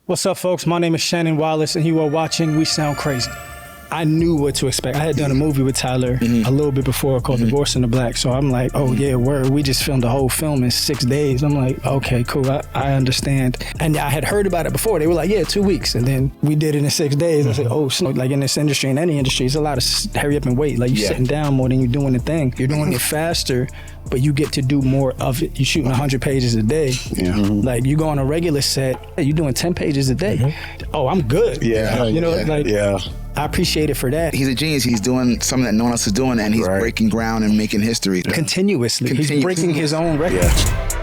What's up, folks? My name is Shannon Wallace, and you are watching We Sound Crazy. I knew what to expect. I had done a movie with Tyler a little bit before called Divorce in the Black. So I'm like, oh yeah, word. We just filmed the whole film in 6 days. I'm like, okay, cool. I understand. And I had heard about it before. They were like, yeah, 2 weeks. And then we did it in 6 days. I said, oh, so like in this industry, in any industry, it's a lot of hurry up and wait. Like you're sitting down more than you're doing the thing. You're doing it faster, but you get to do more of it. You're shooting 100 pages a day. Yeah. Like you go on a regular set, you're doing 10 pages a day. Oh, I'm good. Yeah. You know, like, yeah. I appreciate it for that. He's a genius. He's doing something that no one else is doing, and he's breaking ground and making history. Continuously. He's breaking his own record. Yeah.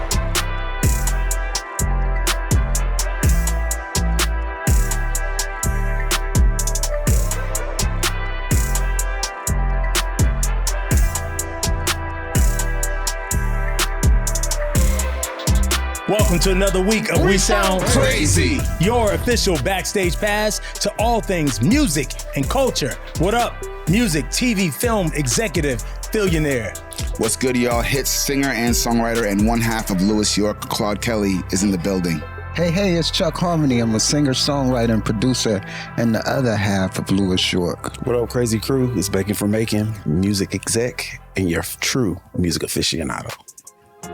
Welcome to another week of We Sound Crazy, your official backstage pass to all things music and culture. What up? Music, TV, film executive, Phillionaire. What's good, y'all? Hit singer and songwriter and one half of Louis York, Claude Kelly, is in the building. Hey, it's Chuck Harmony. I'm a singer, songwriter, and producer, and the other half of Louis York. What up, crazy crew? It's Bacon from Macon, music exec, and your true music aficionado.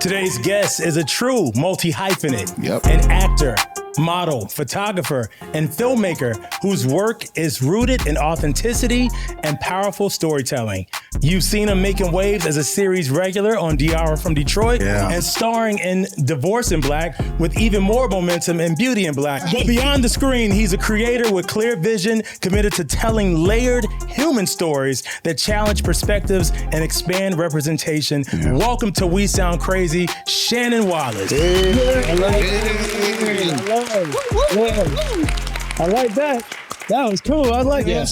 Today's guest is a true multi-hyphenate, Yep. an actor, model, photographer, and filmmaker whose work is rooted in authenticity and powerful storytelling. You've seen him making waves as a series regular on Diara From Detroit and starring in Divorce in Black with even more momentum in Beauty in Black. But beyond the screen, he's a creator with clear vision, committed to telling layered human stories that challenge perspectives and expand representation. Welcome to We Sound Crazy, Shannon Wallace. I like that. That was cool. I like it.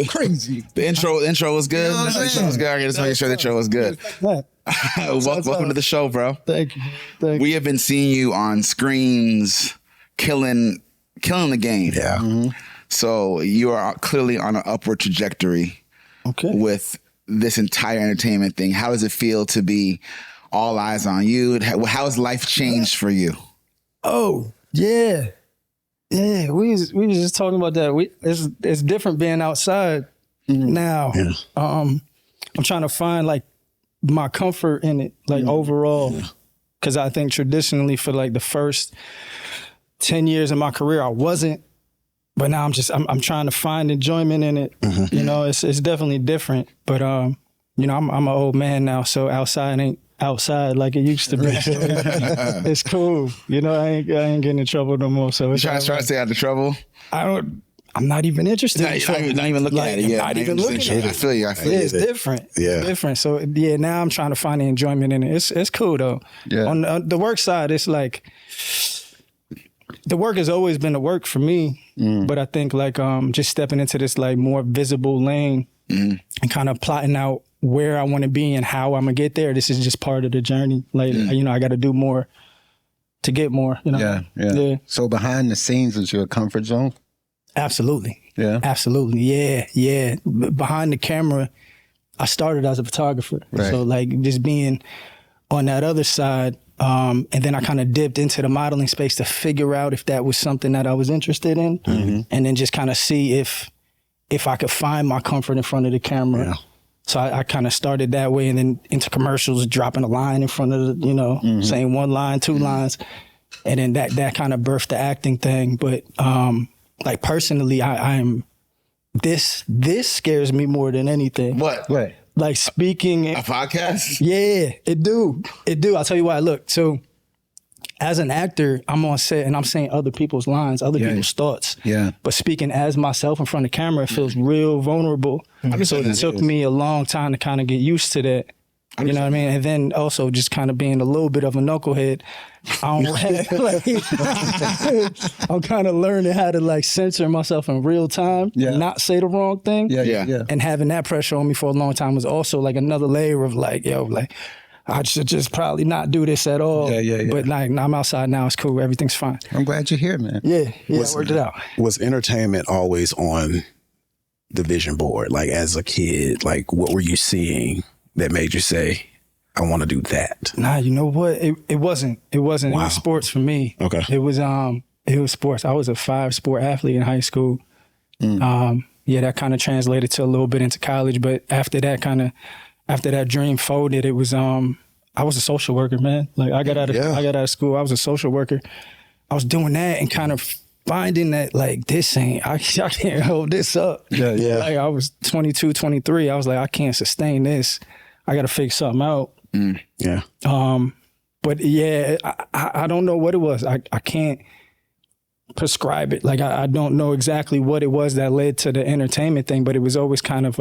Crazy. The intro was good. The intro was good. I just making sure the intro was good. Welcome to the show, bro. Thank you. We have been seeing you on screens, killing the game. Yeah. So you are clearly on an upward trajectory with this entire entertainment thing. How does it feel to be all eyes on you? How has life changed for you? Oh, yeah. Yeah, we was just talking about that. It's different being outside now. Yeah. I'm trying to find like my comfort in it, like overall. Because I think traditionally for like the first 10 years of my career, I wasn't. But now I'm trying to find enjoyment in it. You know, it's definitely different. But you know, I'm an old man now, so outside ain't outside like it used to be. It's cool. You know, I ain't getting in trouble no more. So it's trying to stay out of trouble? I'm not even interested. Not even looking at it. Yeah, not even looking at it. I feel you. It's different. Yeah. It's different. So yeah, now I'm trying to find the enjoyment in it. It's cool though. Yeah. On the work side, it's like the work has always been the work for me. But I think like just stepping into this like more visible lane and kind of plotting out where I want to be and how I'm gonna get there. This is just part of the journey. Like, you know, I got to do more to get more, you know? Yeah. So behind the scenes is your comfort zone? Absolutely. Yeah. Absolutely. Yeah. Behind the camera, I started as a photographer. Right. So like just being on that other side, and then I kind of dipped into the modeling space to figure out if that was something that I was interested in. And then just kind of see if I could find my comfort in front of the camera. Yeah. So I kind of started that way, and then into commercials, dropping a line in front of the, you know, saying one line, two lines. And then that kind of birthed the acting thing. But like personally, this scares me more than anything. What? Like speaking. A podcast? Yeah, it do. I'll tell you why. Look, so as an actor, I'm on set and I'm saying other people's lines, other people's thoughts. Yeah. But speaking as myself in front of the camera, it feels real vulnerable. So it took me a long time to kind of get used to that. You know what I mean? And then also just kind of being a little bit of a knucklehead. I'm kind of learning how to like censor myself in real time, not say the wrong thing. And having that pressure on me for a long time was also like another layer of like, I should just probably not do this at all. But like, I'm outside now. It's cool. Everything's fine. I'm glad you're here, man. Yeah, I worked it out. Was entertainment always on the vision board? Like as a kid, like what were you seeing that made you say, I want to do that? Nah, you know what? It wasn't. It wasn't. Wow. It was sports for me. Okay. It was sports. I was a 5-sport athlete in high school. Yeah, that kind of translated to a little bit into college, but after that dream folded, it was I was a social worker, man. Like I got out of school, I was a social worker. I was doing that and kind of finding that like this ain't I can't hold this up. Yeah. Like I was 22, 23. I was like, I can't sustain this. I gotta figure something out. Yeah. But yeah, I don't know what it was. I can't prescribe it. Like I don't know exactly what it was that led to the entertainment thing, but it was always kind of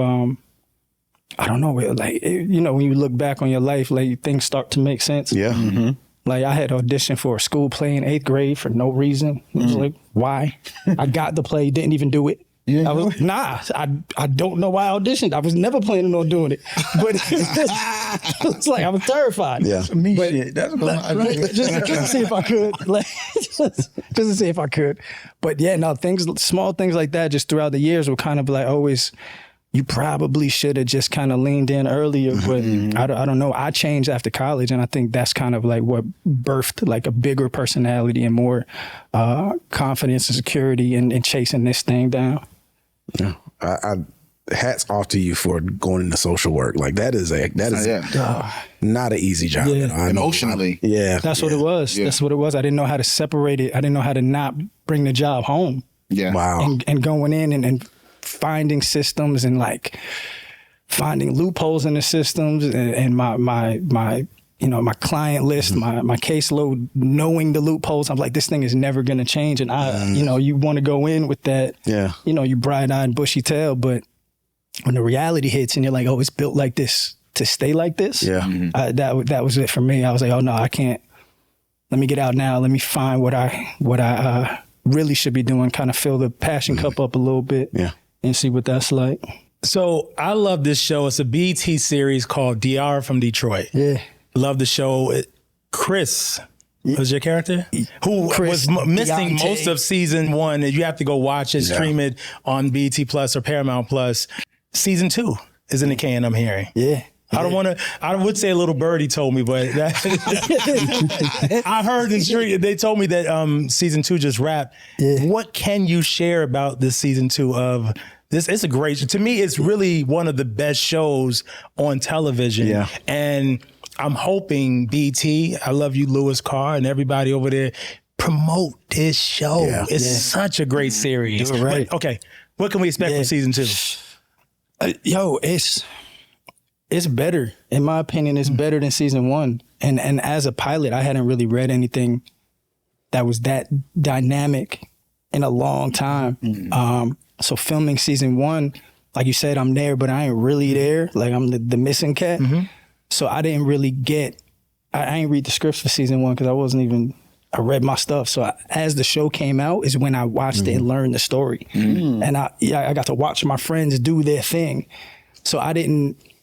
I don't know, like you know, when you look back on your life, like things start to make sense. Yeah. Mm-hmm. Like I had auditioned for a school play in 8th grade for no reason. It was like, why? I got the play, didn't even do it. I don't know why I auditioned. I was never planning on doing it, but it's like I was terrified. Yeah, me shit. That's what just to see if I could, like, just to see if I could. But yeah, no, small things like that, just throughout the years were kind of like always. You probably should have just kind of leaned in earlier, but I don't know. I changed after college, and I think that's kind of like what birthed like a bigger personality and more confidence and security in chasing this thing down. Yeah, I hats off to you for going into social work. Like that is not an easy job. Yeah. Emotionally. That's what it was. Yeah. That's what it was. I didn't know how to separate it. I didn't know how to not bring the job home. Yeah. Wow. And going in and finding systems and like finding loopholes in the systems and my you know, my client list, my caseload, knowing the loopholes. I'm like, this thing is never going to change. And you know, you want to go in with that, you know, you bright-eyed, bushy tail, but when the reality hits and you're like, oh, it's built like this to stay like this. That was it for me. I was like, oh no, I can't. Let me get out now. Let me find what I really should be doing. Kind of fill the passion cup up a little bit. And see what that's like. So I love this show. It's a BET series called Diara From Detroit. Yeah. Love the show. Chris was your character? Who was missing DeAndre. most of season 1. You have to go watch it, stream it on BET Plus or Paramount Plus. Season 2 is in the can, I'm hearing. Yeah. I would say a little birdie told me, but I heard the street. They told me that season 2 just wrapped. Yeah. What can you share about this season 2 of this? It's a great show. To me, it's really one of the best shows on television. Yeah. And I'm hoping BT, I love you, Louis Carr, and everybody over there, promote this show. Yeah. It's such a great series. You're right. But, okay, what can we expect for season 2? It's better. In my opinion, it's better than season 1. And as a pilot, I hadn't really read anything that was that dynamic in a long time. So filming season 1, like you said, I'm there, but I ain't really there. Like I'm the missing cat. So I didn't really I ain't read the scripts for season 1 because I read my stuff. So as the show came out is when I watched it and learned the story. And I got to watch my friends do their thing. So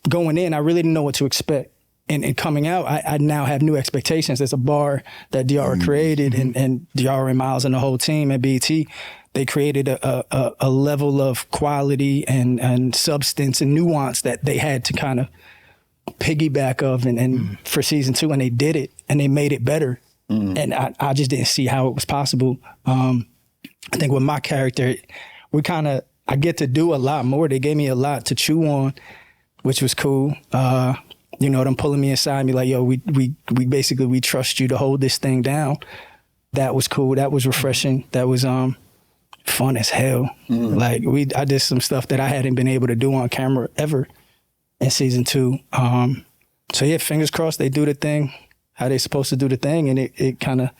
going in, I really didn't know what to expect. And coming out, I now have new expectations. There's a bar that Diara created and Diara and Miles and the whole team at BET, they created a level of quality and substance and nuance that they had to kind of piggyback of and for season 2, and they did it and they made it better. And I just didn't see how it was possible. I think with my character, I get to do a lot more. They gave me a lot to chew on, which was cool. You know, them pulling me aside and be like, yo, we trust you to hold this thing down. That was cool. That was refreshing. That was fun as hell. Like I did some stuff that I hadn't been able to do on camera ever in season 2. So yeah, fingers crossed they do the thing how they supposed to do the thing, and it kind of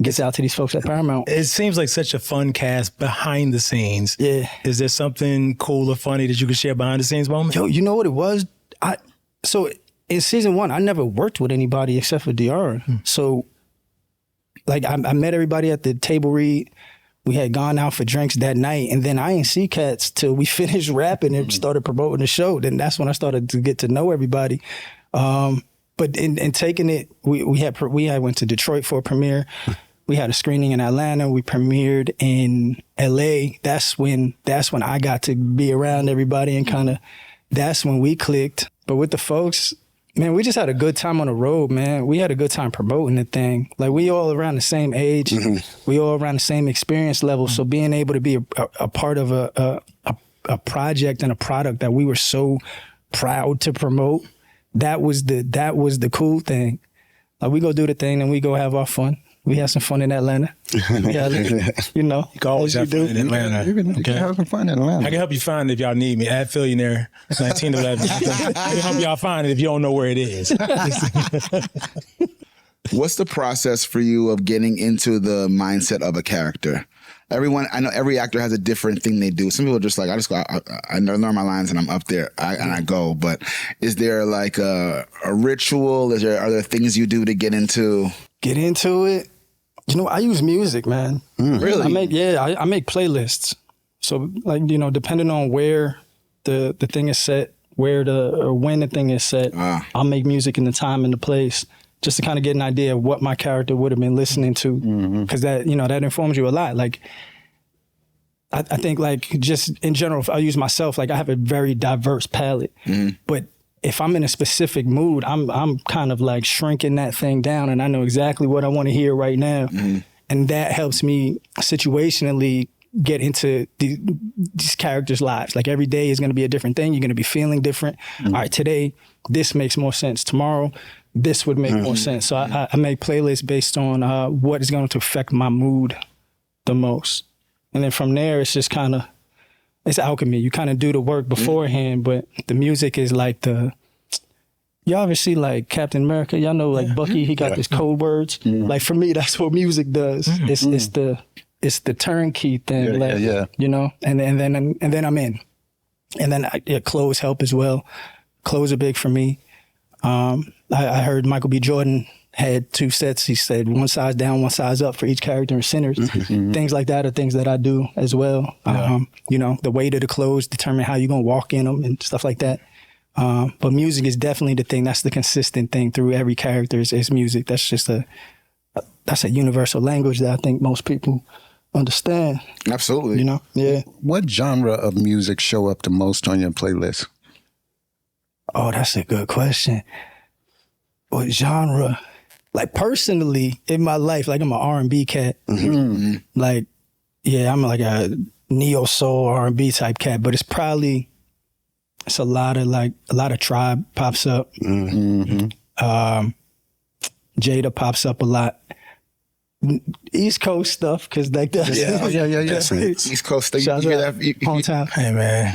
gets out to these folks at Paramount. It seems like such a fun cast behind the scenes. Yeah. Is there something cool or funny that you could share behind the scenes moment? Yo, you know what it was? So in season 1, I never worked with anybody except for Diara. So like I met everybody at the table read. We had gone out for drinks that night, and then I ain't see cats till we finished rapping and started promoting the show. Then that's when I started to get to know everybody. But in taking it, we went to Detroit for a premiere. We had a screening in Atlanta. We premiered in LA. That's when I got to be around everybody and kind of, that's when we clicked. But with the folks, Man, we just had a good time on the road, man. We had a good time promoting the thing. Like, we all around the same age. We all around the same experience level. So being able to be a part of a project and a product that we were so proud to promote, that was the cool thing. Like, we go do the thing and we go have our fun. We had some fun in Atlanta. Yeah, you know. You can always have fun in Atlanta. You can have some fun in Atlanta. I can help you find it if y'all need me. At Phillionaire 1911. I can help y'all find it if you don't know where it is. What's the process for you of getting into the mindset of a character? I know every actor has a different thing they do. Some people are just like, I learn my lines and I'm up there and I go. But is there like a ritual? Are there things you do to get into? Get into it? You know, I use music, man. Really? I make playlists. So, like, you know, depending on where the thing is set, when the thing is set, I'll make music in the time and the place, just to kind of get an idea of what my character would have been listening to. Because that informs you a lot. Like, I think, like, just in general, if I use myself, like, I have a very diverse palette. But if I'm in a specific mood, I'm kind of like shrinking that thing down, and I know exactly what I want to hear right now. And that helps me situationally get into these characters' lives. Like, every day is going to be a different thing. You're going to be feeling different. All right, today, this makes more sense. Tomorrow, this would make more sense. So I make playlists based on what is going to affect my mood the most. And then from there, it's just kind of, it's alchemy. You kind of do the work beforehand, but the music is like y'all ever see like Captain America? Y'all know like Bucky, he got his code words. Like, for me, that's what music does. It's the turnkey thing. You know, and then I'm in. And then clothes help as well. Clothes are big for me. I heard Michael B. Jordan had 2 sets. He said 1 size down, 1 size up for each character in Sinners. Things like that are things that I do as well. You know, the weight of the clothes determine how you're going to walk in them and stuff like that. But music is definitely the thing. That's the consistent thing through every character is music. That's just that's a universal language that I think most people understand. Absolutely. You know? Yeah. What genre of music show up the most on your playlist? Oh, that's a good question. What genre? Like, personally, in my life, like, I'm an R&B cat. Like, yeah, I'm like a neo-soul R&B type cat, but it's a lot of Tribe pops up. Jada pops up a lot. East Coast stuff, because like that. East Coast stuff. You hear that? Hometown. Hey, man.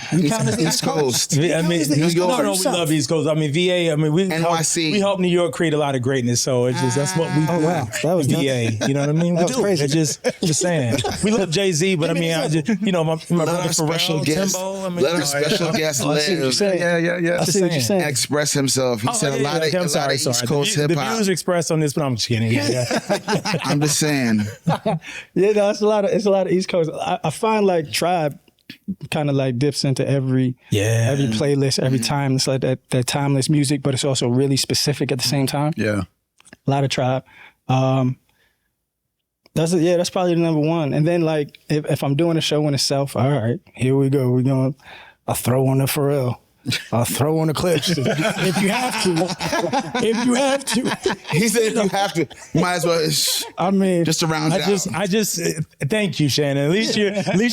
East Coast. I mean, New York. No, we love East Coast. I mean, VA. I mean, NYC. We help New York create a lot of greatness. So it's just that's what we do. Oh wow, that was VA. You know what I mean? That was crazy. It's just saying. We love Jay-Z, but I mean, I just my brother special Pharrell, guest. Timbo. I mean, Let our special guest live. Yeah. I see what you're saying. Express himself. He said a lot of East Coast hip The hop. views expressed on this, but I'm just kidding. Yeah. I'm just saying. Yeah, no, it's a lot of East Coast. I find like Tribe kind of like dips into every playlist every time. It's like that timeless music, but it's also really specific at the same time. Yeah, a lot of Tribe. That's probably the number one. And then like if I'm doing a show in the South, all right, here we go. I'll throw on the Pharrell. I'll throw on the Clips if you have to. He said if you have to, might as well. I mean, just to round out. I just thank you, Shannon. At least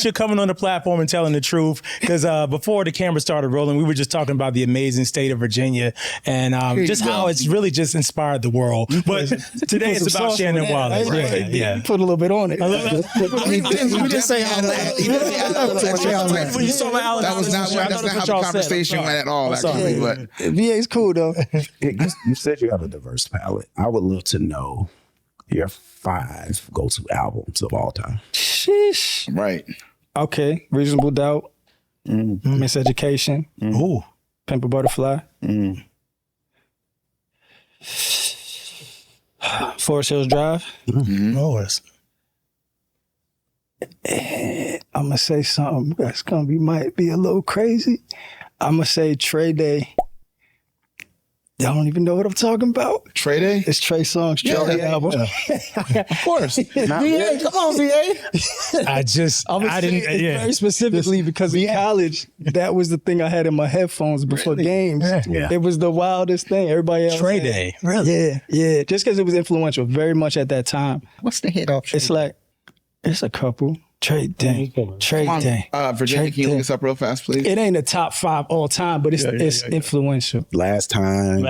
you're coming on the platform and telling the truth. Because before the camera started rolling, we were just talking about the amazing state of Virginia and just how it's really just inspired the world. But today it's about Shannon Wallace. Yeah. Put a little bit on it. We just say how that was not how the conversation went at all. Actually, but VA's cool though. You said you have a diverse palette. I would love to know your 5 go-to albums of all time. Sheesh. Right. Okay. Reasonable Doubt. Miseducation. Ooh. Pimp a Butterfly. Forest Hills Drive. I'm gonna say something that's might be a little crazy. I'm gonna say Trey Day. Y'all don't even know what I'm talking about. Trey Day? It's Trey Songz, Trey Day album. Of course. VA, come on, VA. I didn't. Very specifically because in college, that was the thing I had in my headphones before games. Yeah. It was the wildest thing. Everybody else Trey had. Day, really? Yeah. Just because it was influential very much at that time. What's the hit off? It's like, it's a couple. Trey Day. Trey Day. Virginia, can you look this up real fast, please? It ain't a top 5 all time, but it's influential. Last time.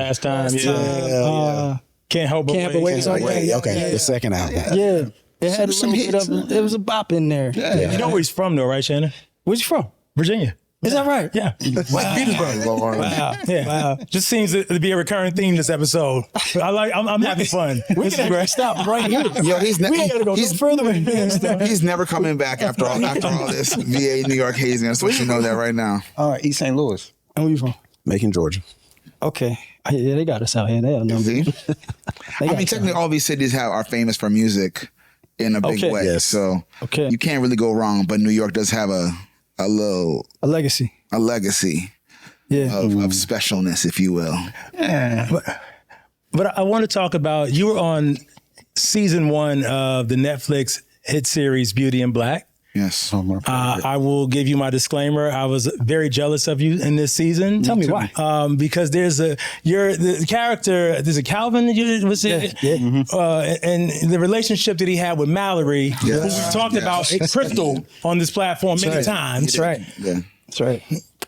Can't help but Can't but wait. Okay, the second album. Yeah. It had some hits. It was a bop in there. You know where he's from, though, right, Shannon? Where's you from? Virginia. Is that right? Yeah. West Petersburg. Wow. Yeah. Wow. Just seems to be a recurring theme this episode. I'm having fun. We can stop right here. Yo, we ain't gotta go no further. He's never coming back after all this VA New York hazing. I just want you to know that right now. All right, East St. Louis. And where you from? Macon, Georgia. Okay. Yeah, they got us out here. They have numbers. See? I mean, technically, all these cities are famous for music in a big way. Yes. So you can't really go wrong. But New York does have a legacy. A legacy of specialness, if you will. Yeah. But I want to talk about, you were on season 1 of the Netflix hit series Beauty and Black. Yes. I will give you my disclaimer. I was very jealous of you in this season. Tell me why. Because the character, there's a Calvin, was it? Yeah. And the relationship that he had with Mallory, who we've talked about at Crystal on this platform many times. That's right. Yeah. That's right.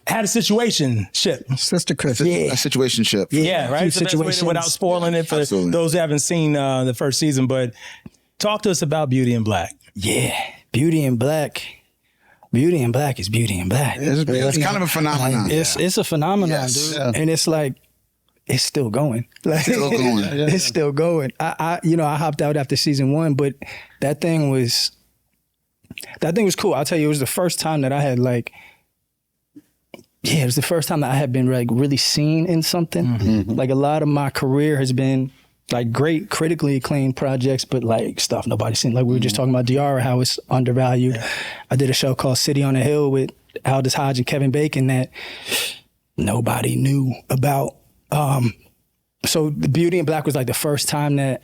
Had a situationship. Sister Chris. A situationship. Yeah, right. It's the best way situations. without spoiling it for Absolutely. those who haven't seen the first season. But talk to us about Beauty and Black. Yeah. Beauty and Black. Beauty and Black is Beauty and Black. It's kind of a phenomenon. It's a phenomenon, dude. Yeah. And it's like, it's still going. Like, Still going. It's still going. I hopped out after season 1, but that thing was cool. I'll tell you, it was the first time that I had it was the first time that I had been like really seen in something. Mm-hmm. Like a lot of my career has been like great critically acclaimed projects, but like stuff nobody's seen. Like we were just talking about Diara, how it's undervalued. Yeah. I did a show called City on the Hill with Aldous Hodge and Kevin Bacon that nobody knew about. So the Beauty and Black was like the first time that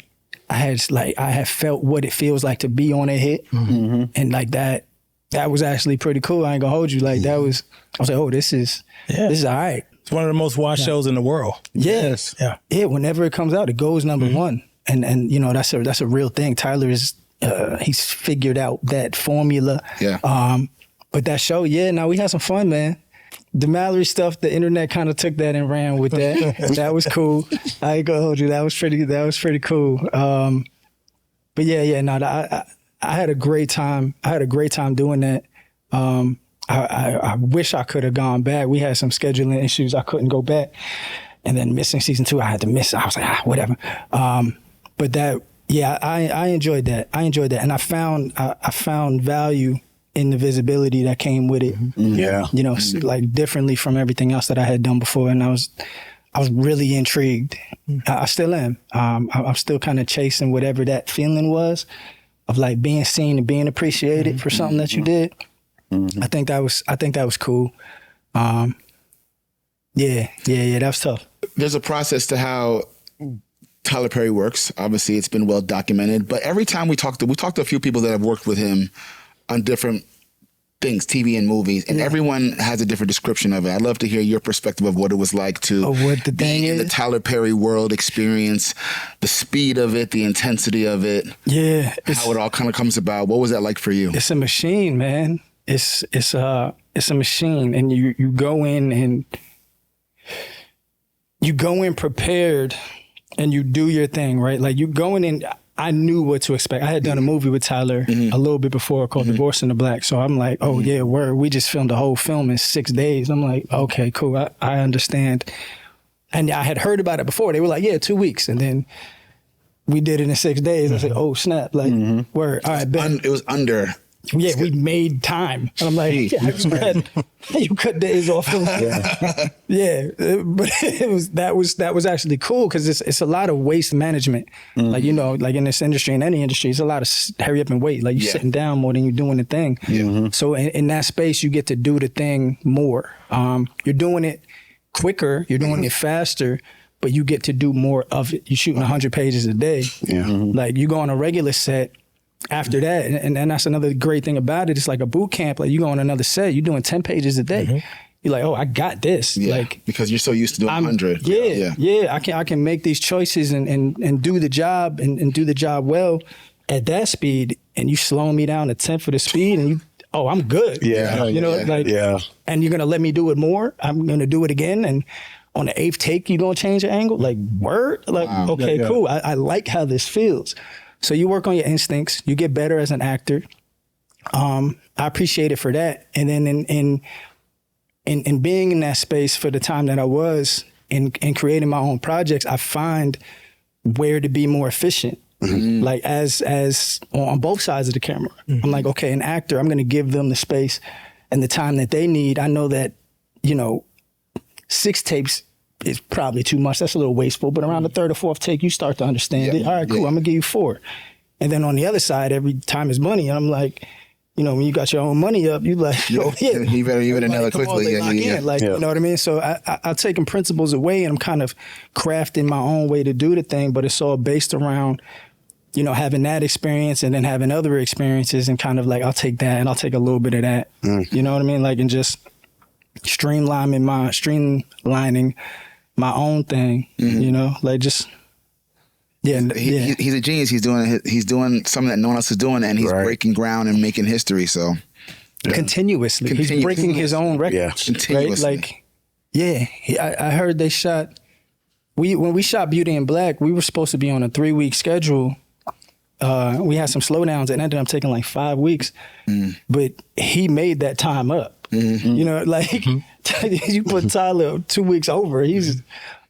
I had felt what it feels like to be on a hit. Mm-hmm. And like that was actually pretty cool. I ain't gonna hold you. Like I was like, oh, this is all right. It's one of the most watched shows in the world. Yes. Yeah. Yeah. Whenever it comes out, it goes number 1. And that's a real thing. Tyler is he's figured out that formula. Yeah. But that show, now we had some fun, man. The Mallory stuff, the internet kind of took that and ran with that. That was cool. I ain't gonna hold you. That was pretty cool. But I had a great time. I had a great time doing that. I wish I could have gone back. We had some scheduling issues. I couldn't go back. And then missing season 2, I had to miss. I was like, whatever. But that, I enjoyed that. And I found value in the visibility that came with it. Yeah. Like differently from everything else that I had done before. And I was really intrigued. I still am. I'm still kind of chasing whatever that feeling was of like being seen and being appreciated for something that you did. I think that was cool. That was tough. There's a process to how Tyler Perry works. Obviously, it's been well documented. But every time we talked to a few people that have worked with him on different things, TV and movies, and everyone has a different description of it. I'd love to hear your perspective of what it was like to be in the Tyler Perry world, experience the speed of it, the intensity of it, how it all kind of comes about. What was that like for you? It's a machine, man. It's a machine, and you go in prepared, and you do your thing, right? Like you going in. I knew what to expect. I had done a movie with Tyler a little bit before called Divorce in the Black. So I'm like, we just filmed the whole film in 6 days. I'm like, okay, cool. I understand. And I had heard about it before. They were like, 2 weeks. And then we did it in 6 days. I said, oh, snap. Like, word. All right, bet. It was under. Yeah, we made time. And I'm like, you cut days off. But that was actually cool because it's a lot of waste management. Like, like in this industry, in any industry, it's a lot of hurry up and wait. Like you're sitting down more than you're doing the thing. So in that space, you get to do the thing more. You're doing it quicker, you're doing it faster, but you get to do more of it. You're shooting 100 pages a day. Yeah. Like you go on a regular set after that, and that's another great thing about it. It's like a boot camp. Like you go on another set, you're doing 10 pages a day. You're like, oh, I got this. Yeah, like because you're so used to doing 100. Yeah. I can make these choices and do the job and do the job well at that speed. And you slowing me down to 10th of the speed, and I'm good. Yeah. You know, and you're gonna let me do it more. I'm gonna do it again, and on the 8th take, you gonna change the angle. Like word. Like okay, cool. I like how this feels. So you work on your instincts. You get better as an actor. I appreciate it for that. And then in being in that space for the time that I was in creating my own projects, I find where to be more efficient. Like as on both sides of the camera. I'm like, okay, an actor, I'm going to give them the space and the time that they need. I know that, 6 takes is probably too much. That's a little wasteful, but around the 3rd or 4th take, you start to understand it. All right, cool. I'm gonna give you 4. And then on the other side, every time is money. And I'm like, when you got your own money up, you like, oh yeah, you better nail it quickly. Like, you know what I mean? So I've taken principles away, and I'm kind of crafting my own way to do the thing, but it's all based around, having that experience and then having other experiences, and kind of like, I'll take that and I'll take a little bit of that. You know what I mean? Like, and just streamlining my own thing, like just, He's a genius. He's doing something that no one else is doing, and he's breaking ground and making history. So continuously, he's breaking his own records. Continuously. Like, I heard they shot. When we shot Beauty in Black, we were supposed to be on a 3-week schedule. We had some slowdowns. It ended up taking like 5 weeks, but he made that time up. You put Tyler 2 weeks over, he's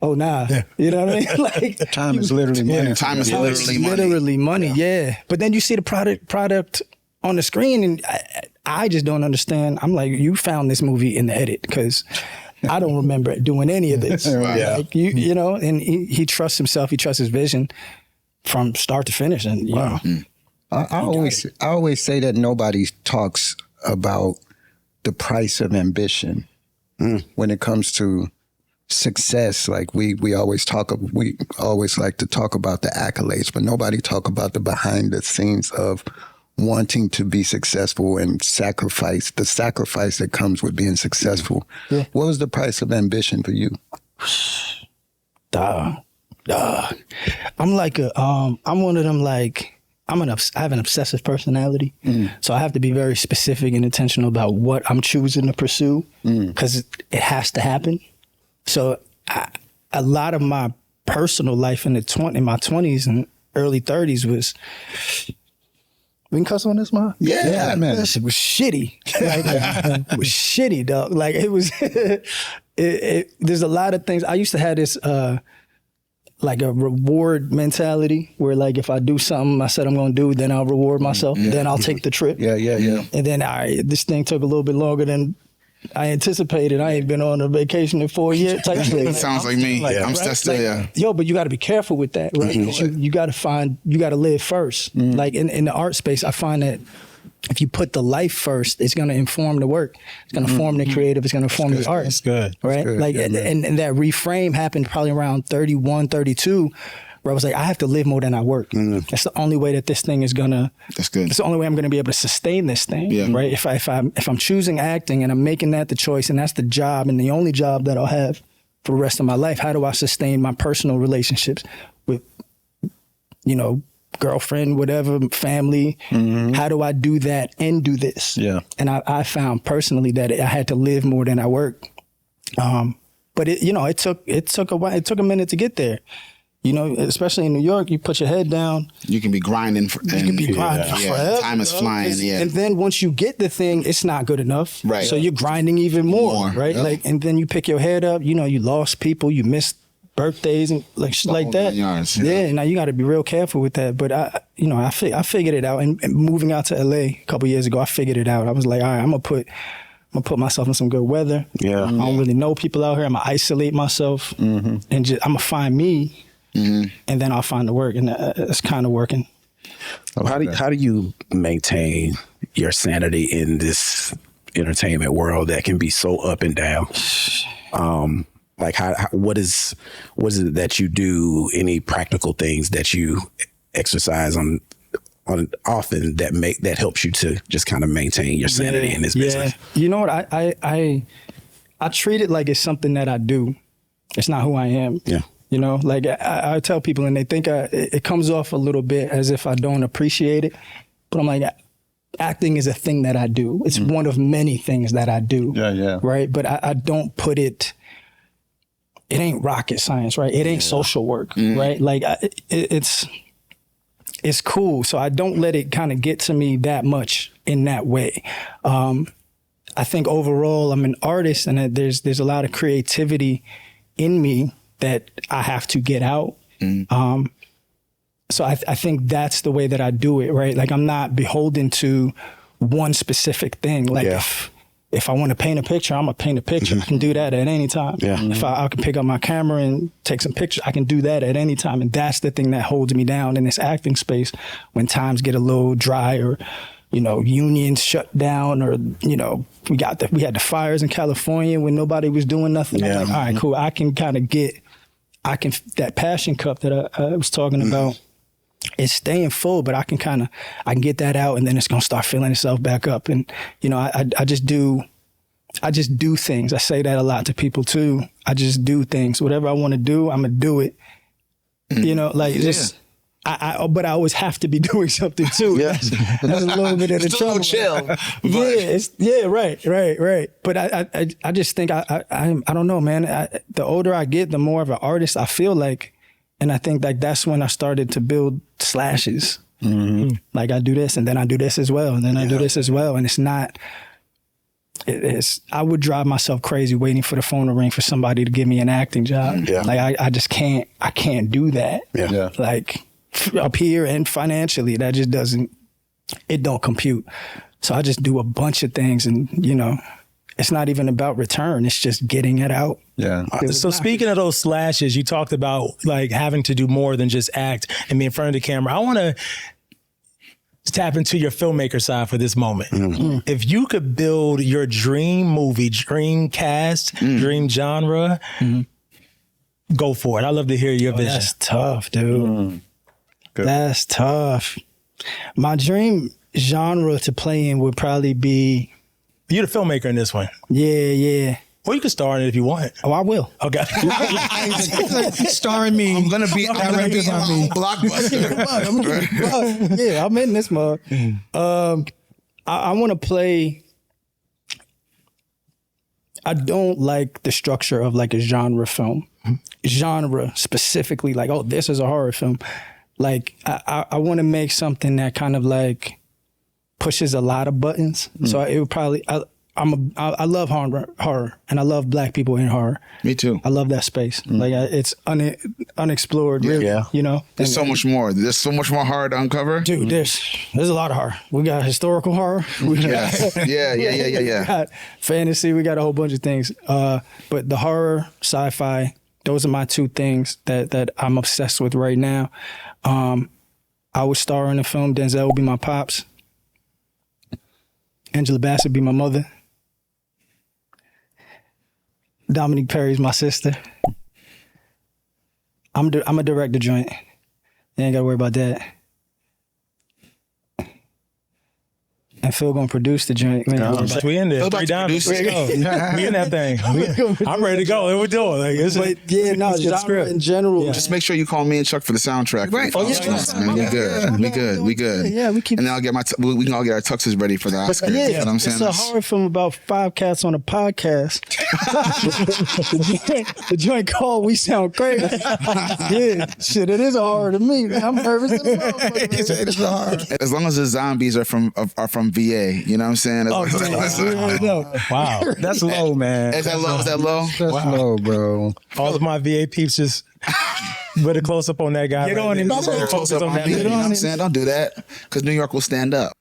you know what I mean? Like, time is literally money. Time is literally money. Yeah. But then you see the product on the screen, and I just don't understand. I'm like, you found this movie in the edit, because I don't remember doing any of this. Like, and he trusts himself. He trusts his vision from start to finish. And I always say that nobody talks about the price of ambition when it comes to success. Like we always like to talk about the accolades, but nobody talk about the behind the scenes of wanting to be successful and the sacrifice that comes with being successful. Yeah. What was the price of ambition for you? I'm like I'm one of them, like, I have an obsessive personality. So I have to be very specific and intentional about what I'm choosing to pursue, because it has to happen. So a lot of my personal life in my 20s and early 30s was, we can cuss on this, man? Yeah, man. That shit was shitty. Like, it was shitty, dog. Like, it was, there's a lot of things. I used to have this, like a reward mentality where, like, if I do something I said I'm going to do, then I'll reward myself. Then I'll take the trip. Yeah. And then this thing took a little bit longer than I anticipated. I ain't been on a vacation in 4 years. Type thing. Sounds like me. Like, I'm still Yo, but you got to be careful with that, right? You got to live first. Like in the art space, I find that if you put the life first, it's going to inform the work. It's going to form the creative. It's going to form the art. That's good. Right? That's good. Like, and that reframe happened probably around 31, 32, where I was like, I have to live more than I work. That's the only way that this thing is gonna. That's good. It's the only way I'm gonna be able to sustain this thing. Yeah. Right. If I'm choosing acting and I'm making that the choice, and that's the job and the only job that I'll have for the rest of my life, how do I sustain my personal relationships with, girlfriend, whatever, family? How do I do that and do this? Yeah. And I found personally that I had to live more than I work. But it took a while. It took a minute to get there. Especially in New York, you put your head down. You can be grinding forever. Time is flying. Yeah. And then once you get the thing, it's not good enough. Right. So you're grinding even more. Right. Yep. Like, and then you pick your head up. You lost people. You missed birthdays and like shit like that. Now you got to be real careful with that. But I figured it out. And moving out to LA a couple years ago, I figured it out. I was like, all right, I'm gonna put myself in some good weather. Yeah. I don't really know people out here. I'm gonna isolate myself and I'm gonna find me. And then I'll find the work, and it's kind of working. How do you maintain your sanity in this entertainment world that can be so up and down? Like what is it that you do? Any practical things that you exercise on often that helps you to just kind of maintain your sanity in this business? You know what? I treat it like it's something that I do. It's not who I am. Yeah. You know, like I tell people, and they think it comes off a little bit as if I don't appreciate it, but I'm like, acting is a thing that I do. It's one of many things that I do. Yeah. Right. But I don't put it ain't rocket science, right? It ain't social work, right? Like it's cool. So I don't let it kind of get to me that much in that way. I think overall I'm an artist, and there's a lot of creativity in me that I have to get out. So I think that's the way that I do it, right? Like I'm not beholden to one specific thing. Like if I want to paint a picture, I'm gonna paint a picture. I can do that at any time. If I can pick up my camera and take some pictures, I can do that at any time. And that's the thing that holds me down in this acting space when times get a little dry, or, you know, unions shut down, or, you know, we had the fires in California when nobody was doing nothing. I'm like, all right, cool. I can kind of that passion cup that I was talking about, it's staying full, but I can get that out, and then it's gonna start filling itself back up. And, you know, I just do things. I say that a lot to people too. I just do things. Whatever I want to do, I'm gonna do it. You know, like just. But I always have to be doing something too. That's a little bit of the trouble. Chill. Right. But I just think I don't know, man. The older I get, the more of an artist I feel like, and I think like that's when I started to build slashes. Like I do this, and then I do this as well, and then I do this as well, and it's not. I would drive myself crazy waiting for the phone to ring for somebody to give me an acting job. Like I just can't. I can't do that. Like. Up here and financially, that just don't compute. So I just do a bunch of things, and, you know, it's not even about return. It's just getting it out. Yeah. So speaking of those slashes, you talked about like having to do more than just act and be in front of the camera. I want to tap into your filmmaker side for this moment. If you could build your dream movie, dream cast, dream genre, go for it. I'd love to hear your vision. That's tough, dude. That's tough. My dream genre to play in would probably be... You're the filmmaker in this one. Yeah. Well, you can star in it if you want. Oh, I will. Okay. Starring me. I'm gonna be in my own blockbuster. Yeah, I'm in this mug. I want to play... I don't like the structure of like a genre film. Genre specifically, like, oh, this is a horror film. Like, I want to make something that kind of like pushes a lot of buttons. So it would probably, I love horror, and I love Black people in horror. Me too. I love that space. Like it's unexplored, really, you know? There's so much more. There's so much more horror to uncover. Dude, there's a lot of horror. We got historical horror. We got fantasy. We got a whole bunch of things. But the horror, sci-fi, those are my two things that I'm obsessed with right now. I would star in the film. Denzel would be my pops. Angela Bassett would be my mother. Dominique Perry's my sister. I'm a director joint. You ain't gotta worry about that. And Phil gonna produce the joint. Man. We in there. 3 diamonds. We in that thing. I'm ready to go. We're doing. Like, genre in general. Yeah. Just make sure you call me and Chuck for the soundtrack. Right. Man, we good. Yeah, we keep. And then I'll get we can all get our tuxes ready for the Oscars. Yeah, you know what I'm saying? It's a horror film about 5 cats on a podcast. the joint called "We Sound Crazy." Yeah, shit, it is a horror to me. Man. I'm nervous. It's a horror. As long as the zombies are from VA, you know what I'm saying? Wow, that's low, man. Is that low? Is that low? That's low, bro. All of my VA peeps just put a close up on that guy. Get on him. Focus on that. You know what I'm saying? Don't do that, because New York will stand up.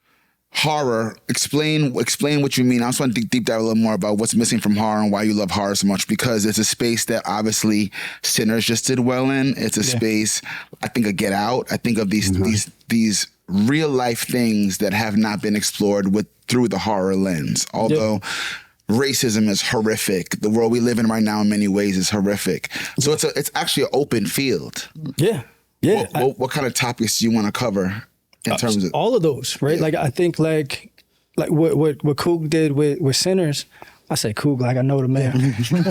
Horror. Explain what you mean. I just want to deep dive a little more about what's missing from horror and why you love horror so much, because it's a space that obviously Sinners just did well in. It's a space, I think, of Get Out. I think of these real life things that have not been explored through the horror lens. Although racism is horrific. The world we live in right now in many ways is horrific. So it's actually an open field. Yeah. Yeah. What kind of topics do you want to cover in terms of all of those, right? Like I think like what Coog did with Sinners. I say Coog like I know the man. You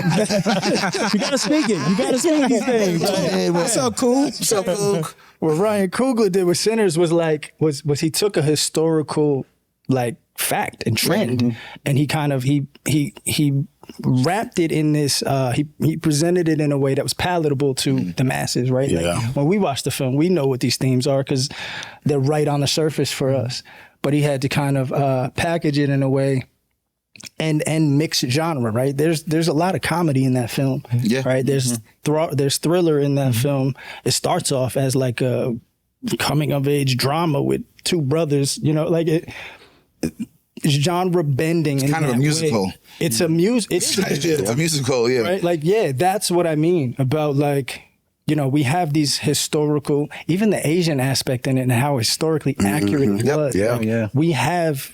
gotta speak it. You gotta speak these things. Hey, what's up, Coog? What's up, Coog? What Ryan Coogler did with Sinners was he took a historical like fact and trend, and he kind of he wrapped it in this. He presented it in a way that was palatable to the masses, right? Yeah. Like, when we watch the film, we know what these themes are because they're right on the surface for us. But he had to kind of package it in a way and mix genre, right? There's a lot of comedy in that film, right? There's thriller in that film. It starts off as like a coming of age drama with two brothers, you know, like it's genre bending. It's kind of a musical. Way. It's a music. It's a musical, yeah. Right? Like, yeah, that's what I mean about like, you know, we have these historical, even the Asian aspect in it and how historically accurate it was. Yeah. We have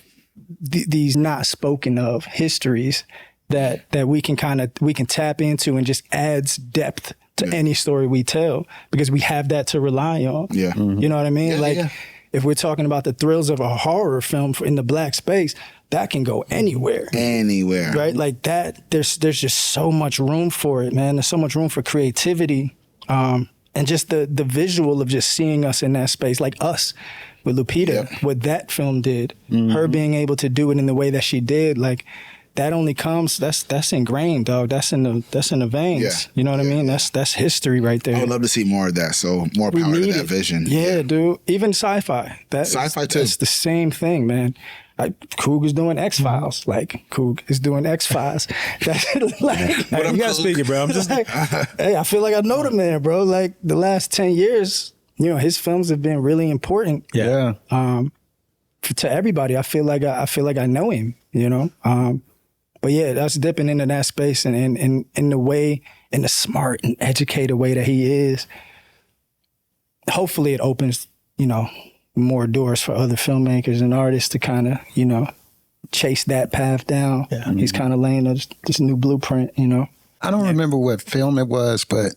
these not spoken of histories that we can tap into and just adds depth to any story we tell because we have that to rely on. Yeah. You know what I mean? If we're talking about the thrills of a horror film in the Black space, that can go anywhere. Anywhere. Right? Like that, there's just so much room for it, man. There's so much room for creativity. And just the visual of just seeing us in that space, like us with Lupita, what that film did, her being able to do it in the way that she did, like that only comes, that's ingrained, dog. That's in the veins. Yeah. You know what I mean? That's history right there. I would love to see more of that. So more power to that vision. Yeah, dude. Even sci-fi. Sci-fi too. It's the same thing, man. Like Coog is doing X-Files. Like Coog is doing X-Files. That's like, you gotta speak it, bro. I'm just like, hey, I feel like I know the man, bro. Like the last 10 years, you know, his films have been really important. Yeah. To everybody, I feel like I know him, you know? But yeah, that's dipping into that space and in the way, in the smart and educated way that he is. Hopefully it opens, you know, more doors for other filmmakers and artists to kind of, you know, chase that path down. Yeah. He's kind of laying this new blueprint, you know. I don't remember what film it was, but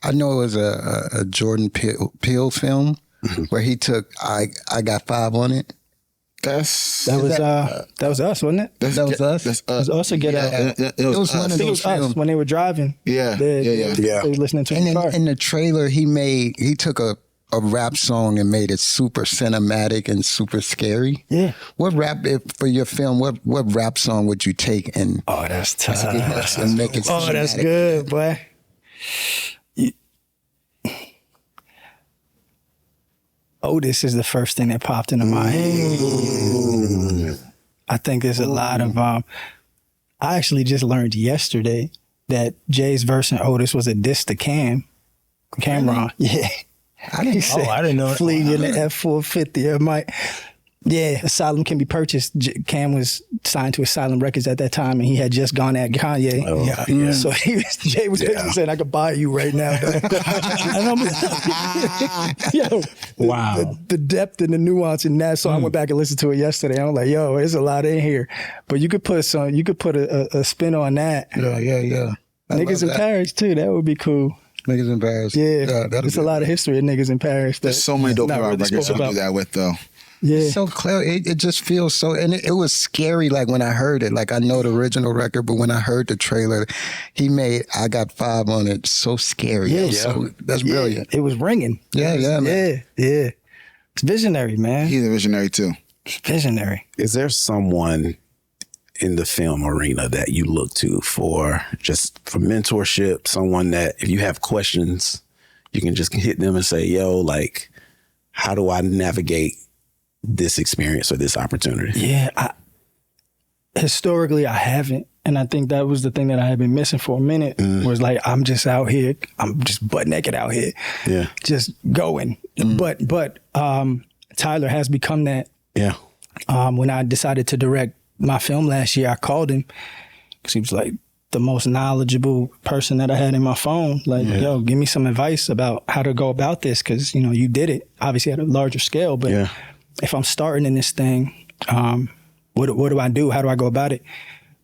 I know it was a Jordan Peele film where he took I Got Five on It. That was us, wasn't it? That was us. That's It was us or Get Out. It was one us. of It those was us films. when they were driving. Yeah. They were listening to the car. In the trailer, he took a rap song and made it super cinematic and super scary. Yeah. What rap for your film? What rap song would you take and That's tough. and make it? Oh, that's cinematic? good, boy. Otis is the first thing that popped into my head. I think there's a lot of. I actually just learned yesterday that Jay's verse in Otis was a diss to Cameron. Yeah. I didn't know. Flee in the F-450. Mike. Yeah, Asylum can be purchased. Cam was signed to Asylum Records at that time, and he had just gone at Kanye. So Jay was basically saying, "I could buy you right now." And I'm like, yo, wow, the depth and the nuance in that. So I went back and listened to it yesterday. I was like, "Yo, there's a lot in here," but you could put a spin on that. Yeah. Niggas in Paris too. That would be cool. Niggas in Paris. Yeah, there's a lot of history of niggas in Paris. There's so many dope records to do that with, though. Yeah. So clear. It just feels so, and it was scary. Like when I heard it, like I know the original record, but when I heard the trailer, he made I Got Five on it. So scary. Yeah. So that's brilliant. It was ringing. Yeah, man. Yeah. It's visionary, man. He's a visionary too. It's visionary. Is there someone in the film arena that you look to for mentorship? Someone that if you have questions, you can just hit them and say, "Yo, like, how do I navigate this experience or this opportunity?" Yeah, historically I haven't, and I think that was the thing that I had been missing for a minute. Was like I'm just out here, I'm just butt naked out here, just going. But Tyler has become that. Yeah. When I decided to direct my film last year, I called him because he was like the most knowledgeable person that I had in my phone. Like, yo, give me some advice about how to go about this, because you know you did it obviously at a larger scale, but. If I'm starting in this thing, what do I do? How do I go about it?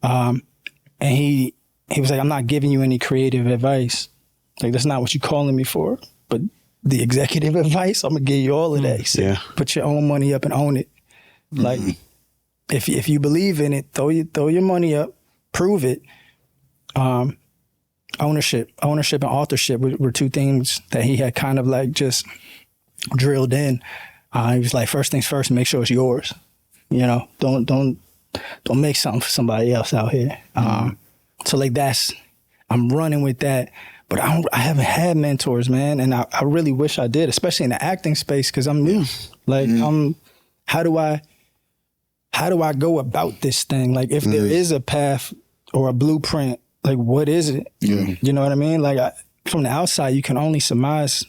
And he was like, I'm not giving you any creative advice. Like, that's not what you're calling me for. But the executive advice, I'm going to give you all of that. He said, put your own money up and own it. Like, if you believe in it, throw your money up, prove it. Ownership and authorship were two things that he had kind of like just drilled in. He was like, first things first, make sure it's yours. You know, don't make something for somebody else out here. So like I'm running with that, but I haven't had mentors, man. And I really wish I did, especially in the acting space, because I'm new. Like, how do I go about this thing? Like, if there is a path or a blueprint, like, what is it? Yeah. You know what I mean? Like, from the outside, you can only surmise,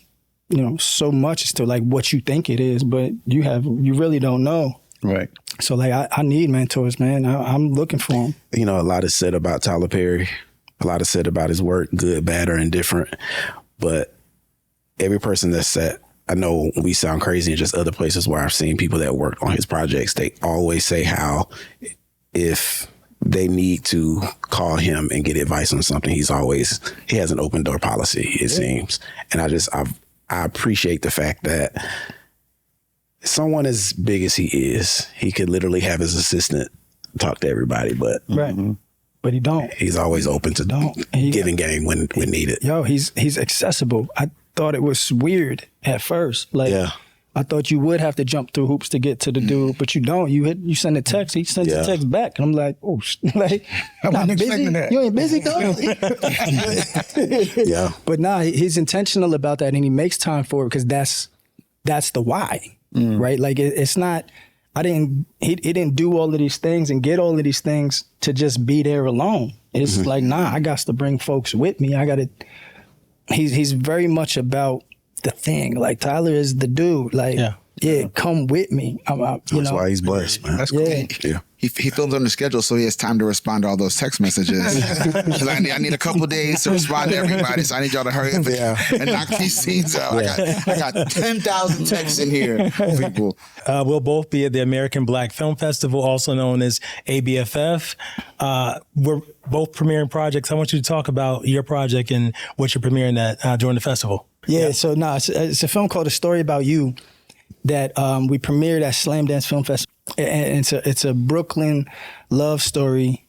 you know, so much as to like what you think it is, but you really don't know. Right. So like, I need mentors, man. I'm looking for them. You know, a lot is said about Tyler Perry, a lot is said about his work, good, bad, or indifferent. But every person that's said, I know we sound crazy in just other places where I've seen people that worked on his projects, they always say how if they need to call him and get advice on something, he has an open door policy, it seems. And I appreciate the fact that someone as big as he is, he could literally have his assistant talk to everybody, but but he don't. He's always open to giving game when needed. Yo, he's accessible. I thought it was weird at first. Like, I thought you would have to jump through hoops to get to the dude, but you don't. You send a text, he sends a text back, and I'm like, oh, like, I'm not busy. That. You ain't busy, though. But nah, he's intentional about that, and he makes time for it because that's the why, right? Like, it's not. He didn't do all of these things and get all of these things to just be there alone. It's like, nah, I got to bring folks with me. He's very much about the thing. Like, Tyler is the dude. Like, come with me. That's why he's blessed, man. That's cool. Yeah. He films on the schedule, so he has time to respond to all those text messages. I need a couple days to respond to everybody, so I need y'all to hurry up and knock these scenes out. I got 10,000 texts in here, people. We'll both be at the American Black Film Festival, also known as ABFF. We're both premiering projects. I want you to talk about your project and what you're premiering at during the festival. So it's a film called A Story About You that we premiered at Slam Dance Film Festival. And it's a Brooklyn love story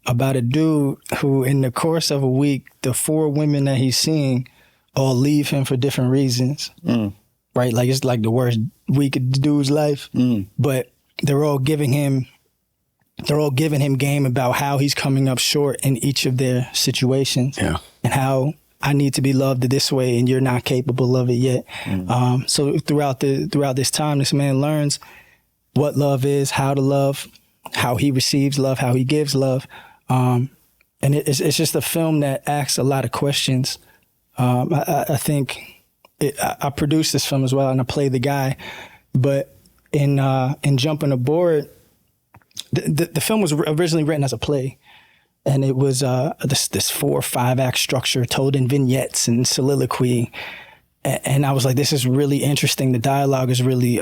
about a dude who, in the course of a week, the 4 women that he's seeing all leave him for different reasons. Right? Like, it's like the worst week of the dude's life. But they're all giving him game about how he's coming up short in each of their situations. And how I need to be loved this way and you're not capable of it yet. So throughout this time, this man learns what love is, how to love, how he receives love, how he gives love. And it's just a film that asks a lot of questions. I think I produced this film as well, and I play the guy. But in Jumping Aboard, the film was originally written as a play. And it was this 4 or 5 act structure told in vignettes and soliloquy. And I was like, this is really interesting. The dialogue is really,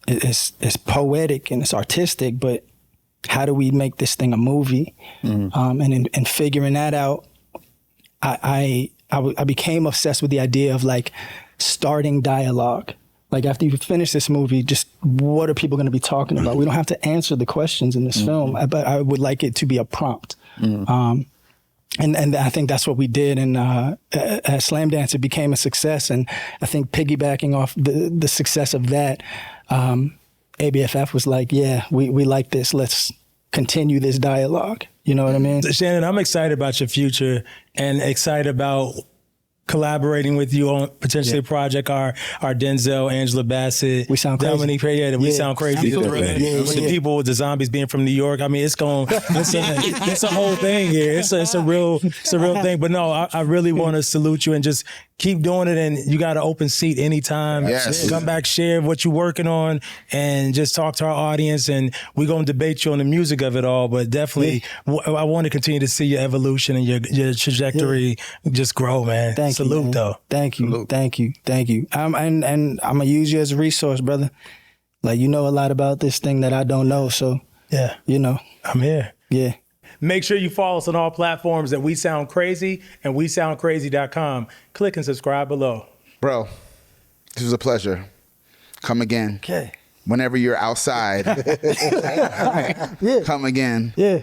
it's poetic and it's artistic, but how do we make this thing a movie? And in figuring that out, I became obsessed with the idea of like starting dialogue. Like, after you finish this movie, just what are people going to be talking about? We don't have to answer the questions in this film, but I would like it to be a prompt. And I think that's what we did. And at Slam Dance, it became a success. And I think piggybacking off the success of that, ABFF was like, yeah, we like this. Let's continue this dialogue. You know what I mean? Shannon, I'm excited about your future and excited about collaborating with you on potentially a project. Our Denzel, Angela Bassett, we sound crazy. Dominique, we sound crazy. With the people, the zombies being from New York. I mean, it's a whole thing here. It's a real thing. But no, I really want to salute you and just keep doing it. And you got an open seat anytime. Yes. Come back, share what you're working on, and just talk to our audience. And we're going to debate you on the music of it all. But definitely, I want to continue to see your evolution and your trajectory just grow, man. Salute, though. Thank you. I'm gonna use you as a resource, brother. Like, you know a lot about this thing that I don't know, so yeah, you know, I'm here. Yeah. Make sure you follow us on all platforms at We Sound Crazy and WeSoundCrazy.com. Click and subscribe below. Bro, this was a pleasure. Come again. Okay. Whenever you're outside, come again. Yeah.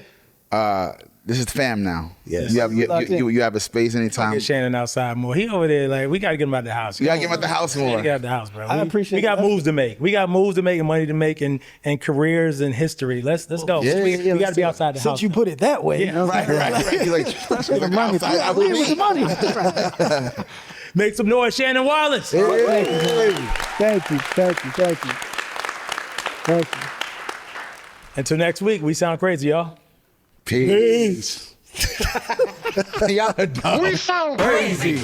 This is fam now. Yes. You have a space anytime. Get Shannon outside more. He over there, like, we got to get him out the house. You got to get him out the house more. Get out the house, bro. I appreciate We got that. moves to make. We got moves to make and money to make and careers and history. Let's go. Yeah, we got to be outside the Since house. you put it that way. Yeah. Right. You're like, The money. outside, With the money. Make some noise, Shannon Wallace. Thank you. Until next week, We Sound Crazy, y'all. Peace. Y'all are dumb. We sound crazy.